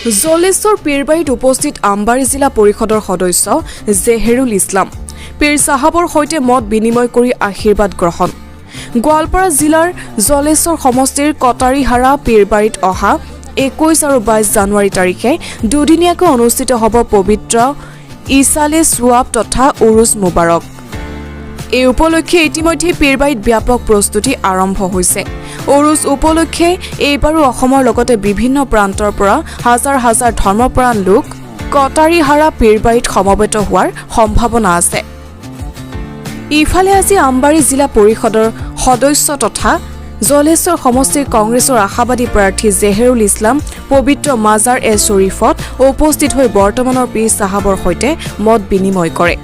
জলেশ্বৰ পীৰবাৰীত উপস্থিত আমবাৰী জিলা পৰিষদৰ সদস্য জেহেৰুল ইছলাম পীৰ চাহাবৰ সৈতে মত বিনিময় কৰি আশীৰ্বাদ গ্ৰহণ। গোৱালপাৰা জিলাৰ জলেশ্বৰ সমষ্টিৰ কটাৰীহাৰা পীৰবাৰীত অহা 21 আৰু 22 জানুৱাৰী তাৰিখে দুদিনীয়াকৈ অনুষ্ঠিত হ'ব পবিত্ৰ ইছালে চুৱাব তথা উৰুজ মুবাৰক। এই উপলক্ষে ইতিমধ্যে পীৰবাৰীত ব্যাপক প্ৰস্তুতি আৰম্ভ হৈছে। উৰুজ উপলক্ষে এইবাৰো অসমৰ লগতে বিভিন্ন প্ৰান্তৰ পৰা হাজাৰ হাজাৰ ধৰ্মপ্ৰাণ লোক কটাৰীহাৰা পীৰবাৰীত সমবেত হোৱাৰ সম্ভাৱনা আছে। ইফালে আজি আমবাৰী জিলা পৰিষদৰ সদস্য তথা জলেশ্বৰ সমষ্টিৰ কংগ্ৰেছৰ আশাবাদী প্ৰাৰ্থী জেহেৰুল ইছলাম পবিত্ৰ মাজাৰ এ শ্বৰীফত উপস্থিত হৈ বৰ্তমানৰ পীৰ চাহাবৰ সৈতে মত বিনিময় কৰে।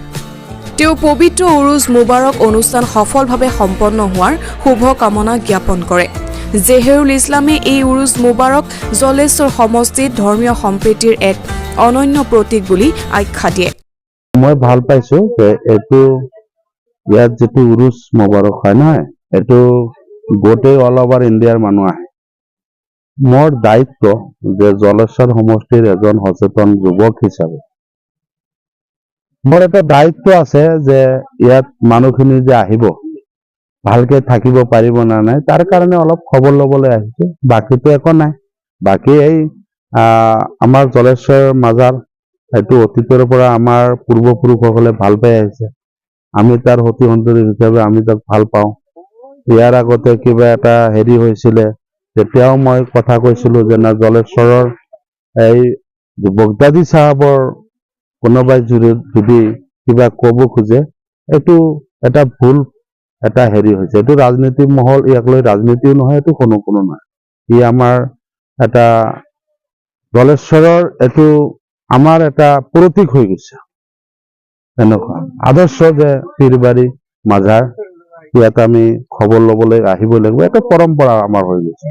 তেওঁ পবিত্ৰ উৰুজ মুবাৰক অনুষ্ঠান সফলভাৱে সম্পন্ন হোৱাৰ শুভকামনা জ্ঞাপন কৰে। জেহেৰুল ইছলামে এই উৰুজ মুবাৰক জলেশ্বৰ সমষ্টিত ধৰ্মীয় সম্প্ৰীতিৰ এক অনন্য প্ৰতীক বুলি আখ্যা দিয়ে। মই ভাল পাইছো যে এইটো ইয়াত যেটো উৰুজ মুবাৰক হয় নহয়, এইটো গোটেই অল ওভাৰ ইণ্ডিয়াৰ মানুহ আহে। মোৰ দায়িত্ব যে জলেশ্বৰ সমষ্টিৰ এজন সচেতন যুৱক হিচাপে মোৰ এটা দায়িত্ব আছে যে ইয়াত মানুহখিনি যে আহিব ভালকে থাকিব পাৰিব না নাই তাৰ কাৰণে অলপ খবৰ ল'বলৈ আহিছো। বাকীটো একো নাই। বাকী এই আমাৰ জলেশ্বৰ মাজাৰ এইটো অতীতৰ পৰা আমাৰ পূৰ্বপুৰুষসকলে ভাল পাই আহিছে। আমি তাৰ সতি সন্ততি হিচাপে আমি তাক ভাল পাওঁ। ইয়াৰ আগতে কিবা এটা হেৰি হৈছিলে, তেতিয়াও মই কথা কৈছিলো যে না জলেশ্বৰৰ এই বগদাদি চাহাবৰ কোনোবাই যদি কিবা ক'ব খোজে এইটো এটা ভুল এটা হেৰি হৈছে। এইটো ৰাজনীতি মহল, ইয়াক লৈ ৰাজনীতিও নহয়, এইটো কোনো নহয়। ই আমাৰ এটা জলেশ্বৰৰ এইটো আমাৰ এটা প্ৰতীক হৈ গৈছে। এনেকুৱা আদৰ্শ যে পীৰবাৰী মাজাৰ ইয়াত আমি খবৰ ল'বলৈ আহিব লাগিব, এটা পৰম্পৰা আমাৰ হৈ গৈছে।